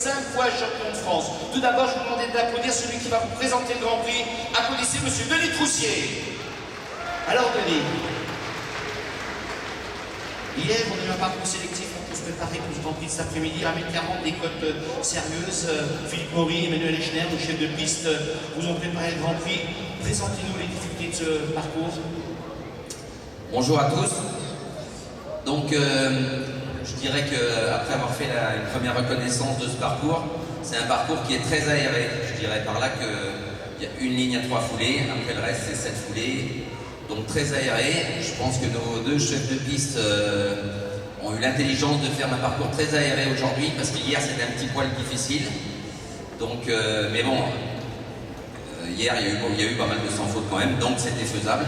5 fois champion de France. Tout d'abord, je vous demande d'applaudir celui qui va vous présenter le Grand Prix. Applaudissez Monsieur Denis Troussier. Alors Denis, hier on a eu un parcours sélectif pour se préparer pour ce Grand Prix de cet après-midi. 1m40, des cotes sérieuses. Philippe Maury, Emmanuel Echner, nos chefs de piste, vous ont préparé le Grand Prix. Présentez-nous les difficultés de ce parcours. Bonjour à tous. Donc, je dirais qu'après avoir fait une première reconnaissance de ce parcours, c'est un parcours qui est très aéré. Je dirais par là qu'il y a une ligne à 3 foulées, après le reste c'est 7 foulées. Donc très aéré. Je pense que nos deux chefs de piste ont eu l'intelligence de faire un parcours très aéré aujourd'hui, parce qu'hier c'était un petit poil difficile. Donc, mais bon, hier il y a eu pas mal de sans faute quand même, donc c'était faisable.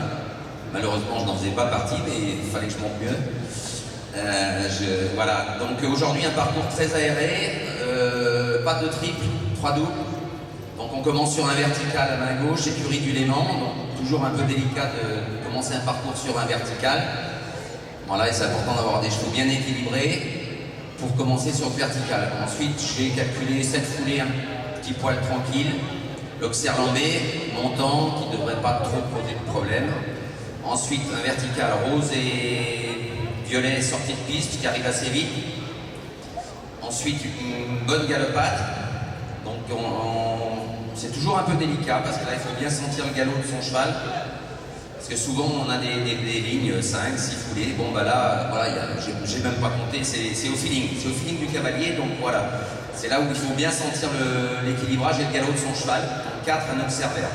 Malheureusement, je n'en faisais pas partie, mais il fallait que je monte mieux. Voilà, donc aujourd'hui un parcours très aéré, pas de triple, 3 doubles. Donc on commence sur un vertical à main gauche, écurie du Léman, donc toujours un peu délicat de commencer un parcours sur un vertical. Voilà, et c'est important d'avoir des chevaux bien équilibrés pour commencer sur le vertical. Ensuite, j'ai calculé 7 foulées, un petit poil tranquille, l'Auxerre lambé, montant, qui ne devrait pas trop poser de problème. Ensuite, un vertical rose et violet sortie de piste qui arrive assez vite. Ensuite, une bonne galopade. Donc, c'est toujours un peu délicat parce que là, il faut bien sentir le galop de son cheval. Parce que souvent, on a des lignes 5, 6 foulées. Bon, bah là, voilà, j'ai même pas compté, c'est au feeling. C'est au feeling du cavalier. Donc, voilà. C'est là où il faut bien sentir l'équilibrage et le galop de son cheval. Donc, 4, un Auxerre vert.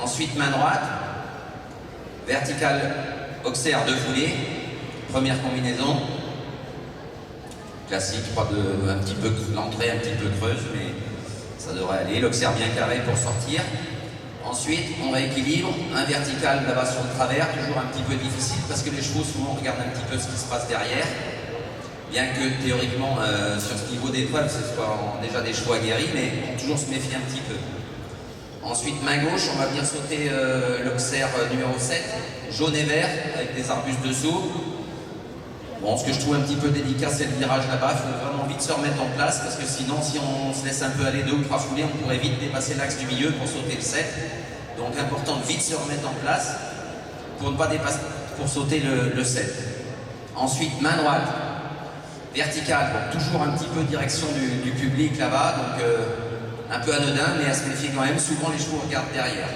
Ensuite, main droite. Vertical, Auxerre, 2 foulées, première combinaison, classique, un petit peu l'entrée un petit peu creuse, mais ça devrait aller. L'Auxerre bien carré pour sortir. Ensuite, on rééquilibre, un vertical là-bas sur le travers, toujours un petit peu difficile parce que les chevaux souvent regardent un petit peu ce qui se passe derrière. Bien que théoriquement, sur ce niveau d'étoile, ce soit déjà des chevaux aguerris, mais on toujours se méfier un petit peu. Ensuite, main gauche, on va venir sauter l'Auxerre numéro 7, jaune et vert, avec des arbustes dessous. Bon, ce que je trouve un petit peu délicat, c'est le virage là-bas. Il faut vraiment vite se remettre en place, parce que sinon, si on se laisse un peu aller 2 ou 3 foulées, on pourrait vite dépasser l'axe du milieu pour sauter le 7. Donc, important de vite se remettre en place pour ne pas dépasser, pour sauter le 7. Ensuite, main droite, verticale, donc toujours un petit peu direction du public là-bas. Donc, un peu anodin, mais à se méfier quand même. Souvent, les chevaux regardent derrière.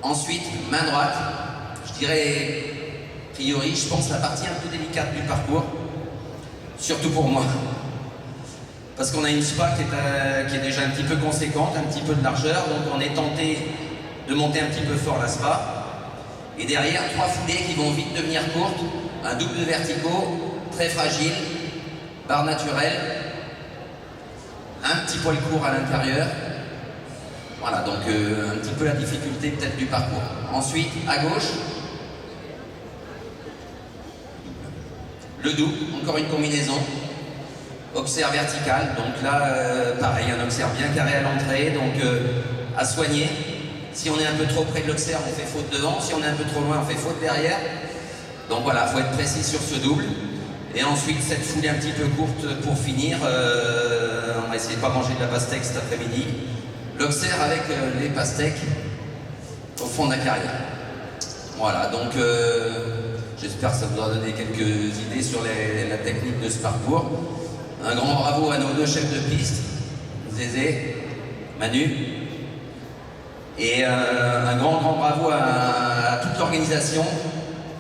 Ensuite, main droite. Je dirais, a priori, je pense la partie un peu délicate du parcours. Surtout pour moi. Parce qu'on a une spa qui est déjà un petit peu conséquente, un petit peu de largeur. Donc, on est tenté de monter un petit peu fort la spa. Et derrière, 3 foulées qui vont vite devenir courtes. Un double de verticaux, très fragile. Barre naturelle. Un petit poil court à l'intérieur. Voilà, donc un petit peu la difficulté peut-être du parcours. Ensuite, à gauche, le double, encore une combinaison. Auxerre vertical, donc là, pareil, un Auxerre bien carré à l'entrée, donc à soigner. Si on est un peu trop près de l'Auxerre, on fait faute devant. Si on est un peu trop loin, on fait faute derrière. Donc voilà, il faut être précis sur ce double. Et ensuite, cette foulée un petit peu courte pour finir. On va essayer de ne pas manger de la pastèque cet après-midi. L'Auxerre avec les pastèques au fond de la carrière. Voilà, donc j'espère que ça vous a donné quelques idées sur la technique de ce parcours. Un grand bravo à nos 2 chefs de piste, Zézé, Manu. Et un grand bravo à toute l'organisation,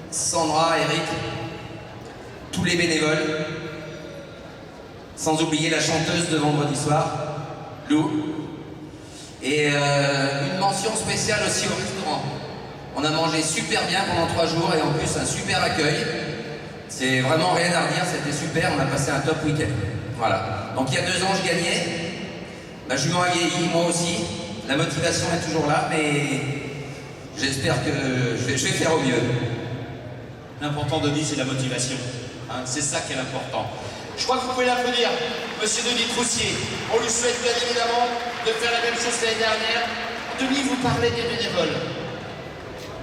Sandra, Eric, tous les bénévoles, sans oublier la chanteuse de vendredi soir, Lou, et une mention spéciale aussi au restaurant. On a mangé super bien pendant 3 jours et en plus un super accueil. C'est vraiment rien à redire, c'était super, on a passé un top week-end. Voilà. Donc il y a 2 ans je gagnais, la jument a vieilli, moi aussi, la motivation est toujours là, mais j'espère que je vais faire au mieux. L'important, Denis, c'est la motivation. Hein, c'est ça qui est l'important. Je crois que vous pouvez l'applaudir, Monsieur Denis Troussier. On lui souhaite bien évidemment de faire la même chose que l'année dernière. Denis, vous parlez des bénévoles.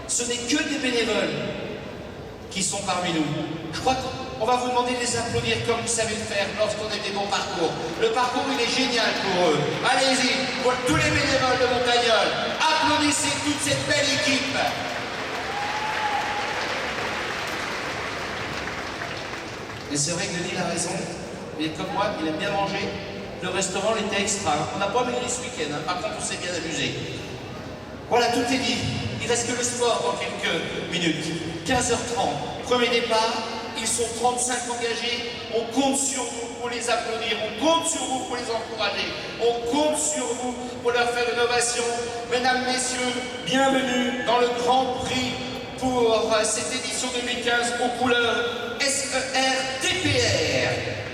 Ce n'est que des bénévoles qui sont parmi nous. Je crois que on va vous demander de les applaudir comme vous savez le faire lorsqu'on a des bons parcours. Le parcours, il est génial pour eux. Allez-y, pour tous les bénévoles de Montagnole, applaudissez toute cette belle équipe. Et c'est vrai que Denis a raison, il est comme moi, il aime bien manger. Le restaurant, il était extra. On n'a pas maigri ce week-end, hein. Par contre, on s'est bien amusé. Voilà, tout est dit. Il reste que le sport dans quelques minutes. 15h30, premier départ. Ils sont 35 engagés. On compte sur vous pour les applaudir. On compte sur vous pour les encourager. On compte sur vous pour leur faire une ovation. Mesdames, messieurs, bienvenue dans le Grand Prix pour cette édition 2015 aux couleurs SER TPR.